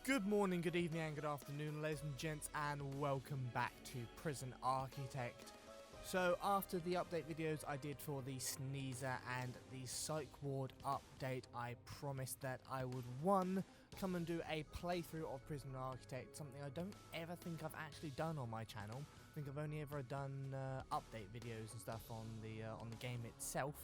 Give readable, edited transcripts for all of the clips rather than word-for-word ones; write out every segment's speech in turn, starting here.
Good morning, good evening and good afternoon, ladies and gents, and welcome back to Prison Architect. So after the update videos I did for the Sneezer and the Psych Ward update, I promised that I would, one, come and do a playthrough of Prison Architect, something I don't ever think I've actually done on my channel. I think I've only ever done update videos and stuff on the game itself.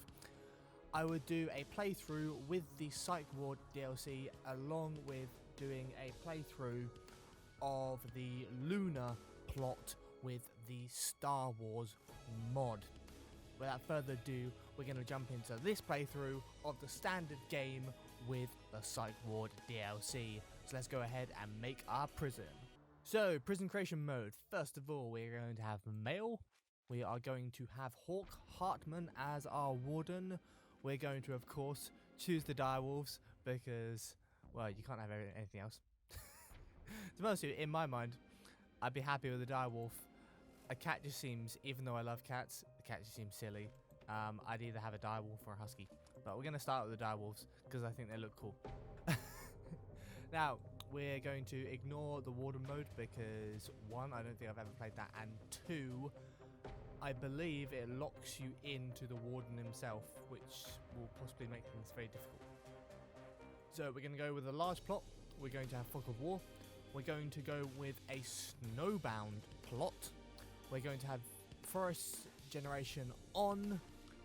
I would do a playthrough with the Psych Ward DLC along with doing a playthrough of the Lunar plot with the Star Wars mod. Without further ado, we're going to jump into this playthrough of the standard game with the Psych Ward DLC. So let's go ahead and make our prison. So, prison creation mode. First of all, we're going to have male. We are going to have Hawk Hartman as our warden. We're going to, of course, choose the direwolves because, well, you can't have anything else. To be honest with you, in my mind, I'd be happy with a direwolf. A cat just seems, even though I love cats, the cat just seems silly. I'd either have a direwolf or a husky. But we're going to start with the direwolves because I think they look cool. Now, we're going to ignore the warden mode because, one, I don't think I've ever played that, and two, I believe it locks you into the warden himself, which will possibly make things very difficult. So we're going to go with a large plot. We're going to have fog of war. We're going to go with a snowbound plot. We're going to have forest generation on.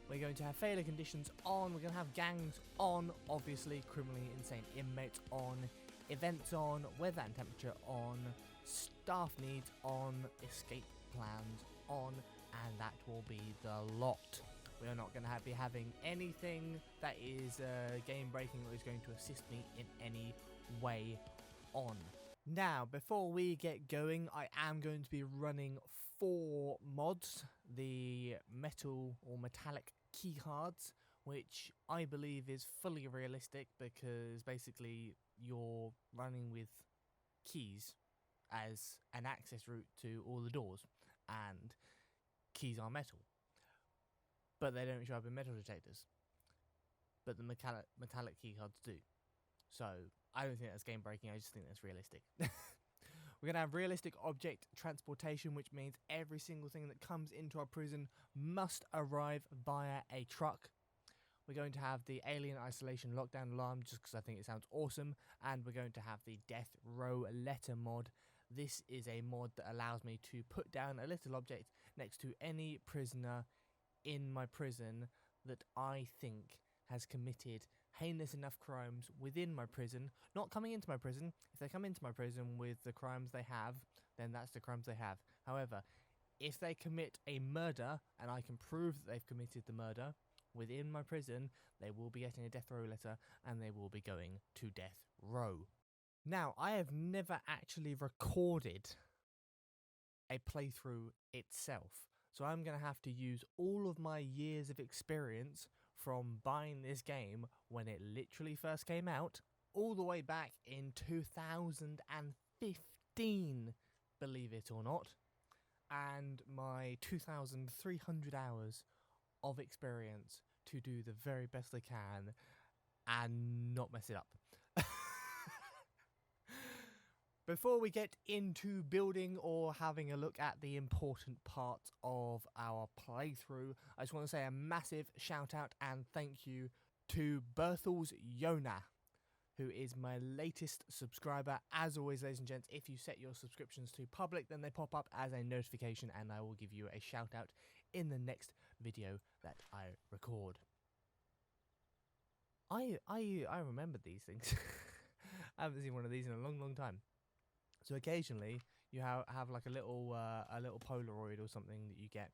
We're going to have failure conditions on. We're going to have gangs on. Obviously, criminally insane inmates on. Events on. Weather and temperature on. Staff needs on. Escape plans on. And that will be the lot. We are not going to be having anything that is game breaking or is going to assist me in any way on. Now, before we get going, I am going to be running 4 mods. The metal or metallic keycards, which I believe is fully realistic because basically you're running with keys as an access route to all the doors, and keys are metal. But they don't show up in metal detectors. But the metallic keycards do. So, I don't think that's game breaking, I just think that's realistic. We're going to have realistic object transportation, which means every single thing that comes into our prison must arrive via a truck. We're going to have the alien isolation lockdown alarm, just because I think it sounds awesome. And we're going to have the death row letter mod. This is a mod that allows me to put down a little object next to any prisoner in my prison that I think has committed heinous enough crimes within my prison, not coming into my prison. If they come into my prison with the crimes they have, then that's the crimes they have. However, if they commit a murder and I can prove that they've committed the murder within my prison, they will be getting a death row letter and they will be going to death row. Now, I have never actually recorded a playthrough itself. So I'm going to have to use all of my years of experience from buying this game when it literally first came out, all the way back in 2015, believe it or not, and my 2,300 hours of experience to do the very best I can and not mess it up. Before we get into building or having a look at the important parts of our playthrough, I just want to say a massive shout out and thank you to Berthels Yona, who is my latest subscriber. As always, ladies and gents, if you set your subscriptions to public, then they pop up as a notification and I will give you a shout out in the next video that I record. I remember these things. I haven't seen one of these in a long time. So occasionally you have like a little Polaroid or something that you get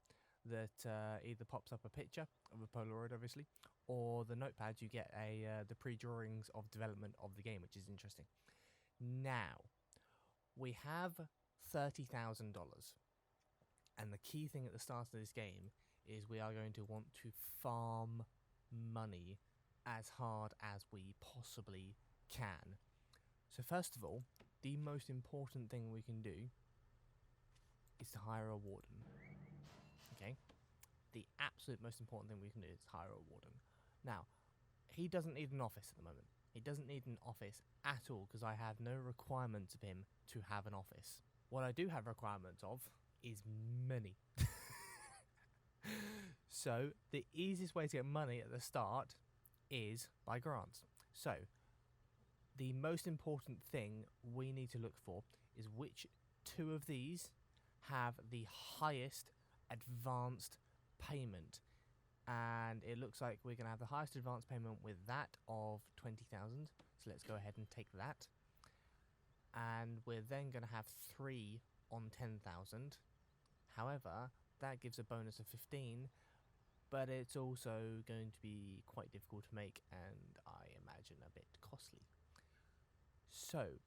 that either pops up a picture of a Polaroid, obviously, or the notepads you get the pre-drawings of development of the game, which is interesting. Now we have $30,000, and the key thing at the start of this game is we are going to want to farm money as hard as we possibly can. So first of all, the most important thing we can do is to hire a warden. Okay? The absolute most important thing we can do is hire a warden. Now, he doesn't need an office at the moment. He doesn't need an office at all because I have no requirements of him to have an office. What I do have requirements of is money. So the easiest way to get money at the start is by grants. So the most important thing we need to look for is which two of these have the highest advanced payment. And it looks like we're going to have the highest advance payment with that of 20,000. So let's go ahead and take that. And we're then going to have 3 on 10,000. However, that gives a bonus of 15, but it's also going to be quite difficult to make and I imagine a bit costly. So,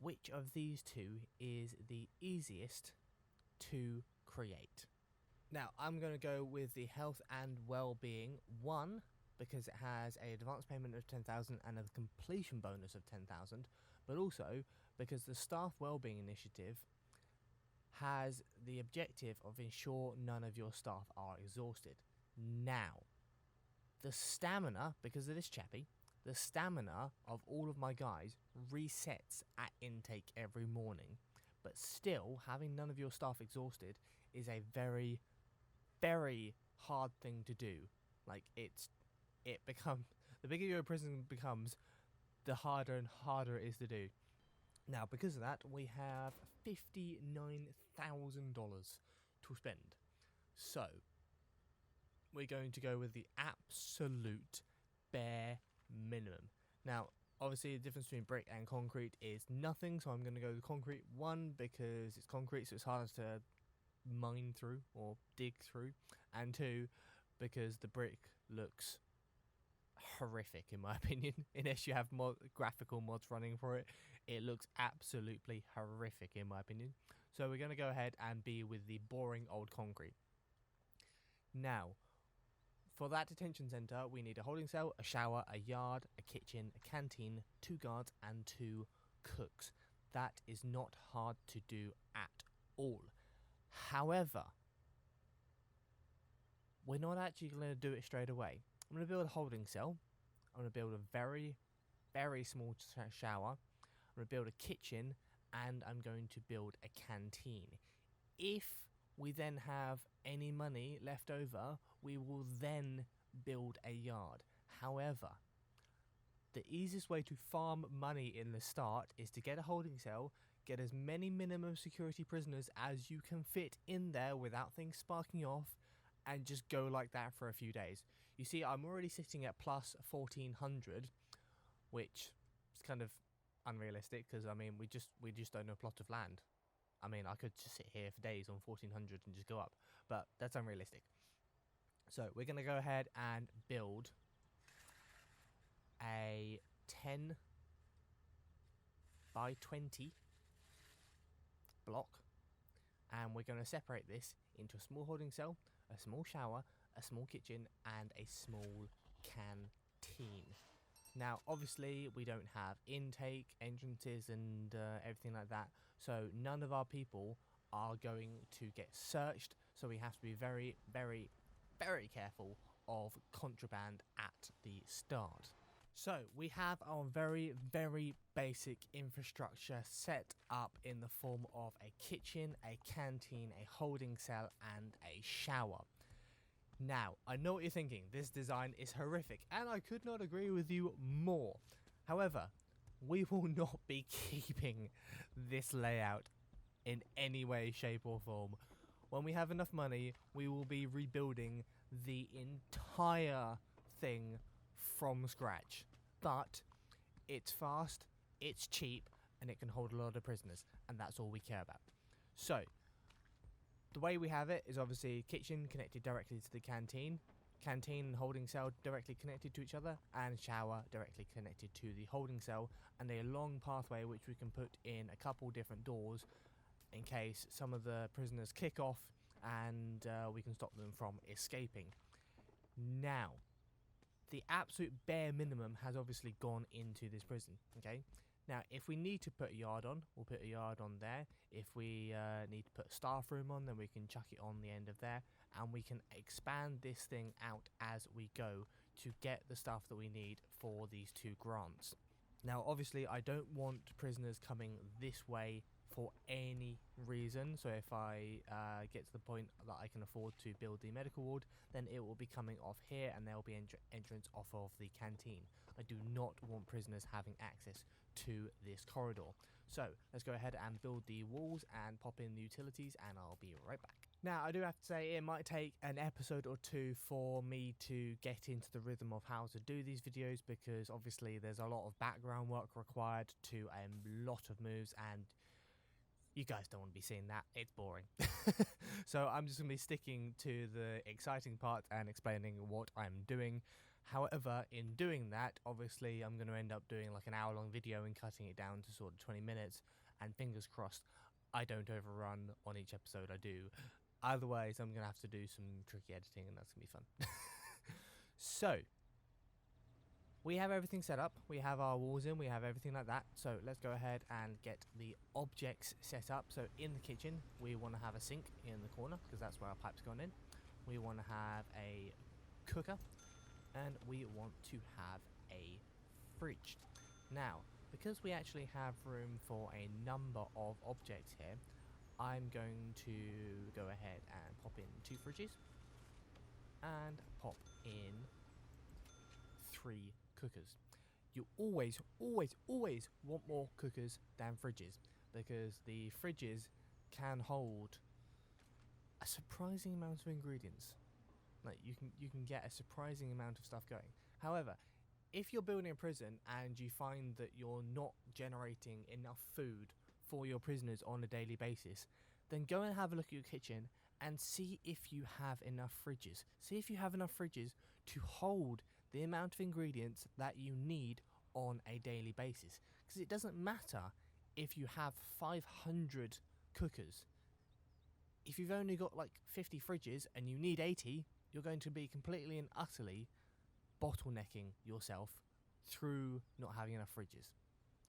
which of these two is the easiest to create? Now, I'm going to go with the health and well-being. 1, because it has an advance payment of 10,000 and a completion bonus of 10,000, but also because the staff well-being initiative has the objective of ensure none of your staff are exhausted. Now, the stamina, because of this chappie, the stamina of all of my guys resets at intake every morning, but still having none of your staff exhausted is a very hard thing to do. Like it becomes, the bigger your prison becomes, the harder and harder it is to do. Now, because of that, we have $59,000 to spend. So we're going to go with the absolute bare minimum. Now, obviously, the difference between brick and concrete is nothing, so I'm going to go with concrete. 1, because it's concrete, so it's harder to mine through or dig through, and 2, because the brick looks horrific in my opinion. Unless you have graphical mods running for it, it looks absolutely horrific in my opinion. So we're going to go ahead and be with the boring old concrete. Now, for that detention centre, we need a holding cell, a shower, a yard, a kitchen, a canteen, 2 guards and 2 cooks. That is not hard to do at all. However, we're not actually going to do it straight away. I'm going to build a holding cell. I'm going to build a very small shower. I'm going to build a kitchen, and I'm going to build a canteen. If we then have any money left over, we will then build a yard. However, the easiest way to farm money in the start is to get a holding cell, get as many minimum security prisoners as you can fit in there without things sparking off, and just go like that for a few days. You see, I'm already sitting at plus 1,400, which is kind of unrealistic because, I mean, we just own a plot of land. I mean, I could just sit here for days on 1,400 and just go up, but that's unrealistic. So we're going to go ahead and build a 10 by 20 block, and we're going to separate this into a small holding cell, a small shower, a small kitchen, and a small canteen. Now, obviously, we don't have intake, entrances, and everything like that, so none of our people are going to get searched, so we have to be very careful of contraband at the start. So, we have our very basic infrastructure set up in the form of a kitchen, a canteen, a holding cell, and a shower. Now, I know what you're thinking, this design is horrific, and I could not agree with you more. However, we will not be keeping this layout in any way, shape, or form. When we have enough money, we will be rebuilding the entire thing from scratch. But it's fast, it's cheap, and it can hold a lot of prisoners, and that's all we care about. So, the way we have it is obviously kitchen connected directly to the canteen and holding cell directly connected to each other, and shower directly connected to the holding cell, and a long pathway which we can put in a couple different doors in case some of the prisoners kick off and we can stop them from escaping. Now, the absolute bare minimum has obviously gone into this prison, okay? Now, if we need to put a yard on, we'll put a yard on there. If we need to put a staff room on, then we can chuck it on the end of there. And we can expand this thing out as we go to get the stuff that we need for these 2 grants. Now obviously I don't want prisoners coming this way for any reason, so if I get to the point that I can afford to build the medical ward, then it will be coming off here and there will be entrance off of the canteen. I do not want prisoners having access to this corridor. So let's go ahead and build the walls and pop in the utilities, and I'll be right back. Now I do have to say it might take an episode or 2 for me to get into the rhythm of how to do these videos, because obviously there's a lot of background work required to a lot of moves, and you guys don't want to be seeing that. It's boring. So I'm just going to be sticking to the exciting part and explaining what I'm doing. However, in doing that, obviously I'm going to end up doing like an hour-long video and cutting it down to sort of 20 minutes. And fingers crossed, I don't overrun on each episode I do. Otherwise, I'm going to have to do some tricky editing, and that's going to be fun. So we have everything set up, we have our walls in, we have everything like that. So let's go ahead and get the objects set up. So in the kitchen, we want to have a sink in the corner, because that's where our pipe's gone in. We want to have a cooker, and we want to have a fridge. Now, because we actually have room for a number of objects here, I'm going to go ahead and pop in 2 fridges and pop in 3 cookers. You always want more cookers than fridges, because the fridges can hold a surprising amount of ingredients. Like you can get a surprising amount of stuff going. However, if you're building a prison and you find that you're not generating enough food for your prisoners on a daily basis, then go and have a look at your kitchen and see if you have enough fridges. See if you have enough fridges to hold the amount of ingredients that you need on a daily basis. Because it doesn't matter if you have 500 cookers. If you've only got like 50 fridges and you need 80, you're going to be completely and utterly bottlenecking yourself through not having enough fridges.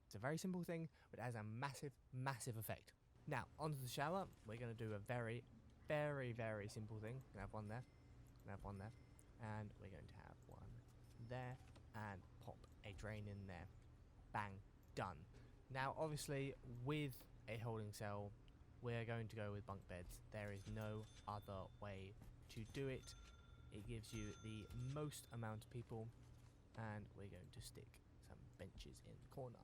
It's a very simple thing, but it has a massive effect. Now, onto the shower. We're going to do a very simple thing. We're going to have one there, we're going to have one there, and we're going to have one there, and pop a drain in there. Bang, done. Now, obviously, with a holding cell, we're going to go with bunk beds. There is no other way to do it. It gives you the most amount of people, and we're going to stick some benches in the corners.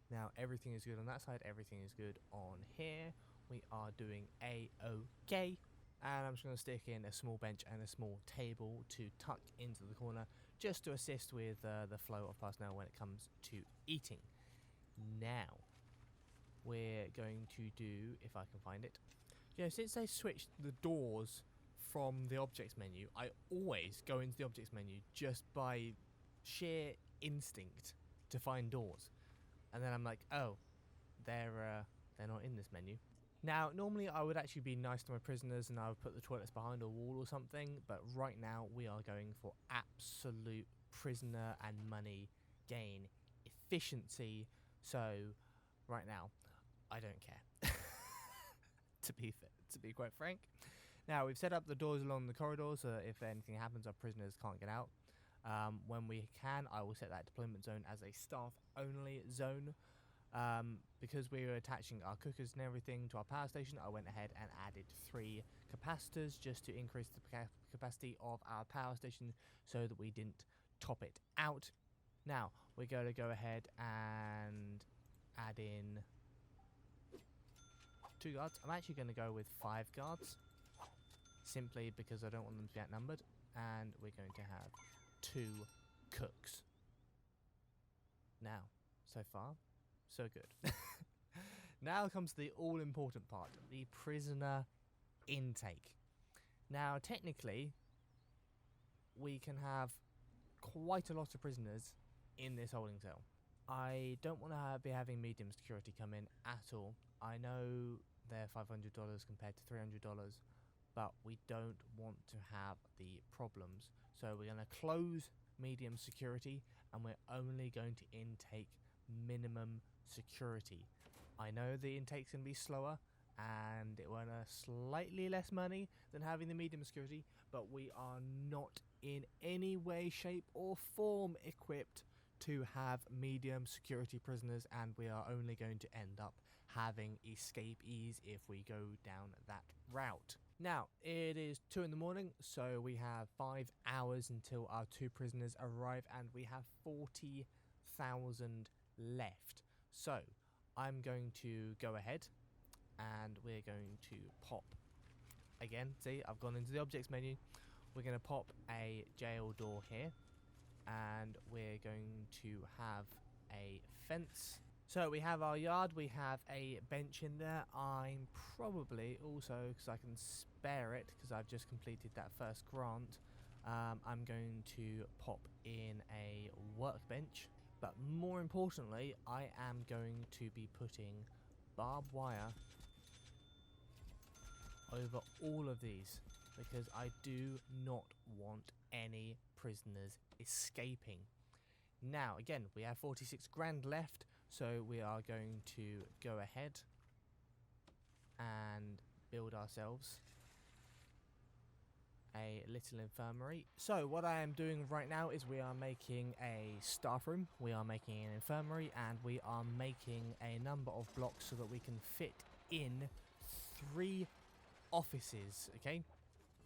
Now everything is good on that side, everything is good on here. We are doing A-OK. And I'm just going to stick in a small bench and a small table to tuck into the corner, just to assist with the flow of personnel when it comes to eating. Now, we're going to do, if I can find it, since they switched the doors from the objects menu, I always go into the objects menu just by sheer instinct to find doors. And then I'm like, oh, they're not in this menu. Now, normally I would actually be nice to my prisoners and I would put the toilets behind a wall or something, but right now we are going for absolute prisoner and money gain efficiency. So, right now, I don't care. To be quite frank. Now, we've set up the doors along the corridor so that if anything happens, our prisoners can't get out. When we can, I will set that deployment zone as a staff-only zone. Because we were attaching our cookers and everything to our power station, I went ahead and added 3 capacitors just to increase the capacity of our power station so that we didn't top it out. Now, we're going to go ahead and add in 2 guards. I'm actually going to go with 5 guards, simply because I don't want them to be outnumbered. And we're going to have 2 cooks. Now, so far, so good. Now comes the all-important part, the prisoner intake. Now, technically, we can have quite a lot of prisoners in this holding cell. I don't want to be having medium security come in at all. I know they're $500 compared to $300, but we don't want to have the problems. So we're going to close medium security, and we're only going to intake minimum security. I know the intake's going to be slower, and it will earn us slightly less money than having the medium security, but we are not in any way, shape or form equipped to have medium security prisoners, and we are only going to end up having escapees if we go down that route. Now, it is 2 in the morning, so we have 5 hours until our 2 prisoners arrive, and we have 40,000 left. So, I'm going to go ahead, and we're going to pop, again, see, I've gone into the objects menu, we're going to pop a jail door here, and we're going to have a fence. So we have our yard, we have a bench in there. I'm probably also, because I can spare it because I've just completed that first grant, I'm going to pop in a workbench. But more importantly, I am going to be putting barbed wire over all of these, because I do not want any prisoners escaping. Now, again, we have 46 grand left, so we are going to go ahead and build ourselves a little infirmary. So what I am doing right now is we are making a staff room, we are making an infirmary, and we are making a number of blocks so that we can fit in 3 offices, okay?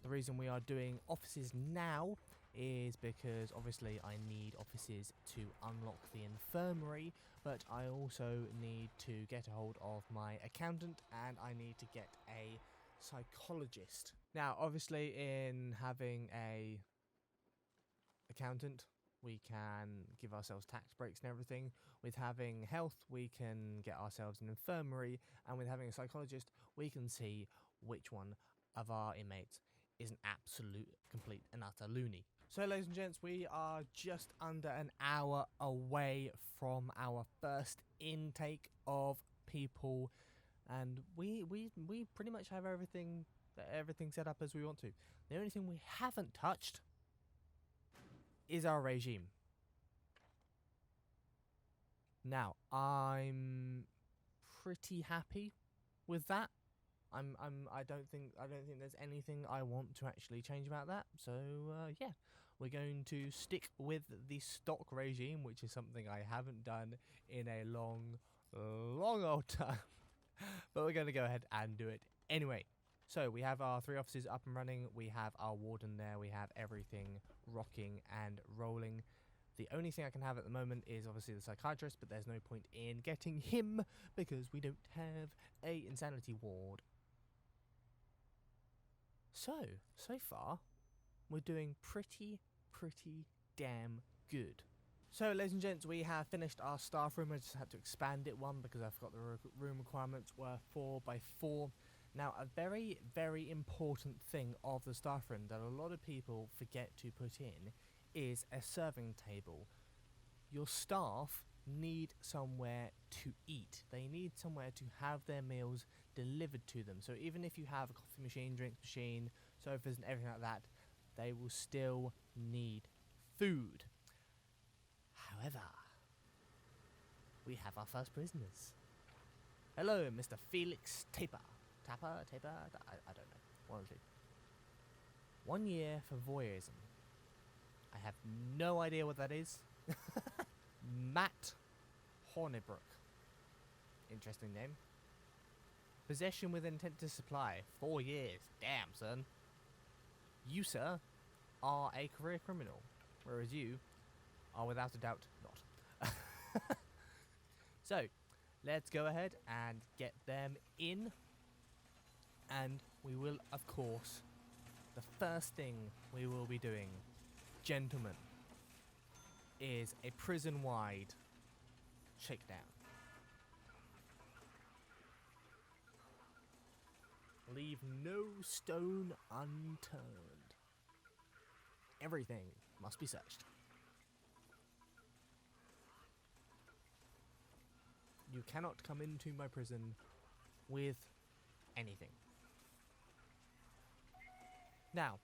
The reason we are doing offices now is because obviously I need offices to unlock the infirmary, but I also need to get a hold of my accountant, and I need to get a psychologist. Now, obviously, in having a accountant, we can give ourselves tax breaks and everything. With having health, we can get ourselves an infirmary, and with having a psychologist, we can see which one of our inmates is an absolute, complete and utter loony. So, ladies and gents, we are just under an hour away from our first intake of people, and we pretty much have everything set up as we want to. The only thing we haven't touched is our regime. Now, I'm pretty happy with that. I don't think there's anything I want to actually change about that. So yeah, we're going to stick with the stock regime, which is something I haven't done in a long old time. But we're going to go ahead and do it anyway. So we have our 3 offices up and running. We have our warden there. We have everything rocking and rolling. The only thing I can have at the moment is obviously the psychiatrist, but there's no point in getting him because we don't have a insanity ward. So far, we're doing pretty damn good. So, ladies and gents, we have finished our staff room. I just had to expand it one because I forgot the room requirements were 4 by 4. Now, a very important thing of the staff room that a lot of people forget to put in is a serving table. Your staff need somewhere to eat. They need somewhere to have their meals delivered to them. So even if you have a coffee machine, drinks machine, sofas and everything like that, they will still need food. However, we have our first prisoners. Hello, Mr. Felix Taper. Tapper? I don't know. One or two. 1 year for voyeurism. I have no idea what that is. Matt Hornibrook. Interesting name. Possession with intent to supply. 4 years. Damn, son. You, sir, are a career criminal, whereas you are without a doubt not. So, let's go ahead and get them in. And we will, of course, the first thing we will be doing, gentlemen, is a prison-wide shakedown. Leave no stone unturned. Everything must be searched. You cannot come into my prison with anything. Now,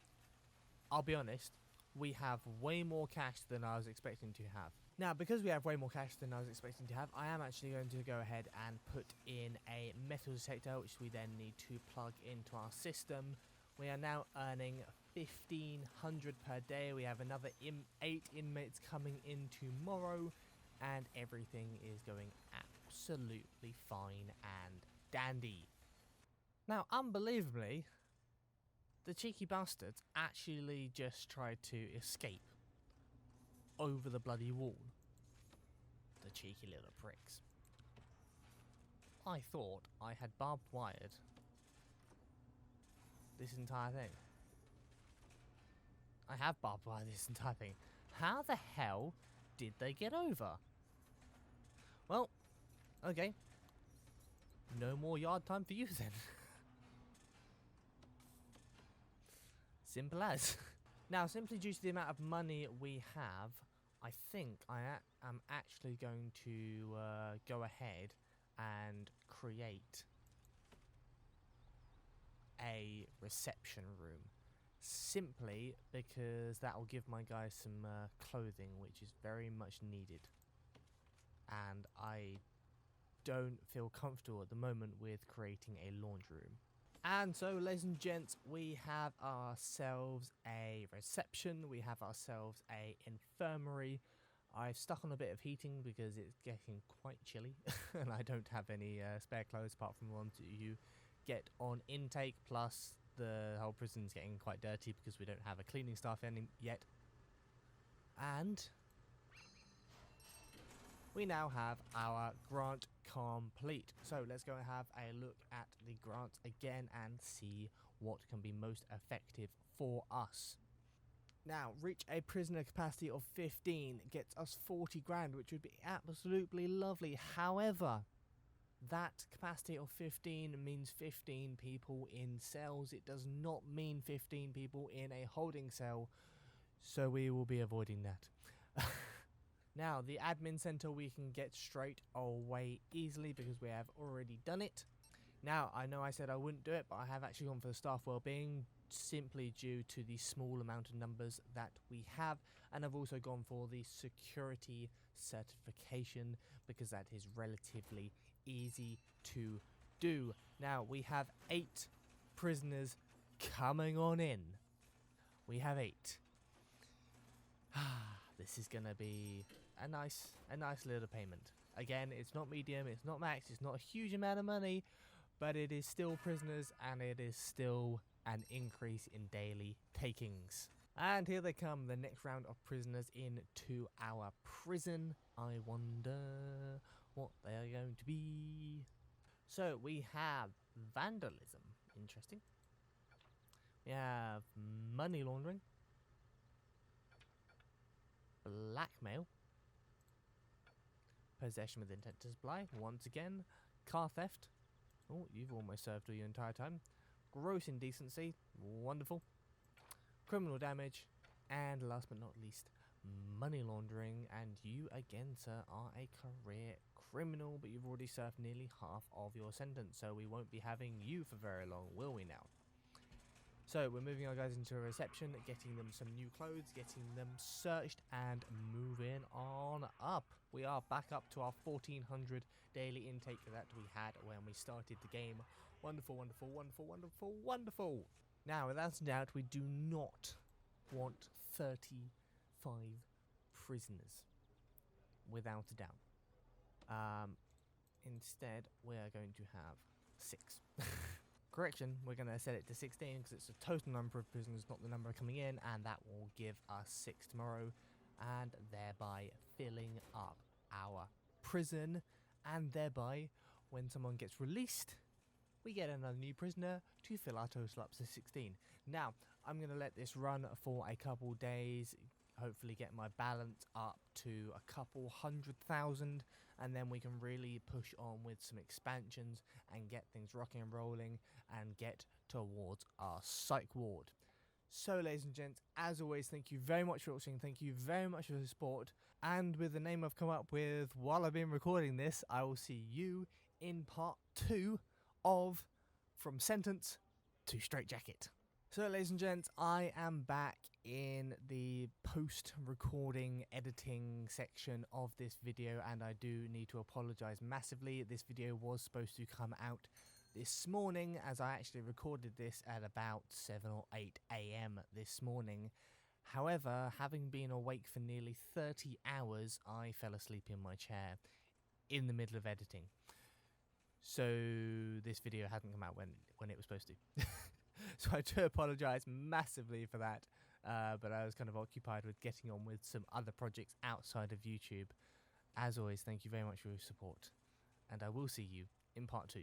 I'll be honest, we have way more cash than I was expecting to have. Now, because we have way more cash than I was expecting to have, I am actually going to go ahead and put in a metal detector, which we then need to plug into our system. We are now earning 1500 per day. We have another 8 inmates coming in tomorrow, and everything is going absolutely fine and dandy. Now, unbelievably, the cheeky bastards actually just tried to escape over the bloody wall. The cheeky little pricks. I thought I had barbed wired this entire thing. I have barbed wired this entire thing. How the hell did they get over? Well, okay. No more yard time for you then. Simple as. Now, simply due to the amount of money we have, I think I am actually going to go ahead and create a reception room. Simply because that will give my guys some clothing, which is very much needed. And I don't feel comfortable at the moment with creating a laundry room. And so, ladies and gents, we have ourselves a reception, we have ourselves a infirmary. I've stuck on a bit of heating because it's getting quite chilly and I don't have any spare clothes apart from the ones that you get on intake, plus the whole prison's getting quite dirty because we don't have a cleaning staff yet. And we now have our grant complete. So let's go and have a look at the grant again and see what can be most effective for us. Now, reach a prisoner capacity of 15 gets us 40 grand, which would be absolutely lovely. However, that capacity of 15 means 15 people in cells. It does not mean 15 people in a holding cell, so we will be avoiding that. Now, the admin center we can get straight away easily because we have already done it. Now, I know I said I wouldn't do it, but I have actually gone for the staff wellbeing simply due to the small amount of numbers that we have, and I've also gone for the security certification because that is relatively easy to do. Now, we have 8 prisoners coming on in. We have 8. This is gonna be a nice little payment. Again, it's not medium, it's not max, it's not a huge amount of money, but it is still prisoners and it is still an increase in daily takings. And here they come, the next round of prisoners into our prison. I wonder what they are going to be. So we have vandalism, interesting. We have money laundering, blackmail, possession with intent to supply, once again, car theft. Oh, you've almost served all your entire time. Gross indecency, wonderful. Criminal damage, and last but not least, money laundering. And you again, sir, are a career criminal, but you've already served nearly half of your sentence, so we won't be having you for very long, will we now? So we're moving our guys into a reception, getting them some new clothes, getting them searched, and moving on up. We are back up to our 1400 daily intake that we had when we started the game. Wonderful, wonderful, wonderful, wonderful, wonderful. Now, without a doubt, we do not want 35 prisoners. Without a doubt. Instead, we are going to have 6. Correction, we're going to set it to 16 because it's the total number of prisoners, not the number coming in, and that will give us 6 tomorrow, and thereby filling up our prison, and thereby, when someone gets released, we get another new prisoner to fill our total up to 16. Now, I'm going to let this run for a couple days, hopefully get my balance up to a couple 100,000, and then we can really push on with some expansions and get things rocking and rolling and get towards our psych ward. So, ladies and gents, as always, thank you very much for watching, thank you very much for the support, and with the name I've come up with while I've been recording this, I will see you in part 2 of From Sentence to Straitjacket. So, ladies and gents, I am back in the post-recording editing section of this video, and I do need to apologise massively. This video was supposed to come out this morning, as I actually recorded this at about 7 or 8 a.m. this morning. However, having been awake for nearly 30 hours, I fell asleep in my chair in the middle of editing. So this video hadn't come out when it was supposed to. So I do apologise massively for that, but I was kind of occupied with getting on with some other projects outside of YouTube. As always, thank you very much for your support, and I will see you in part 2.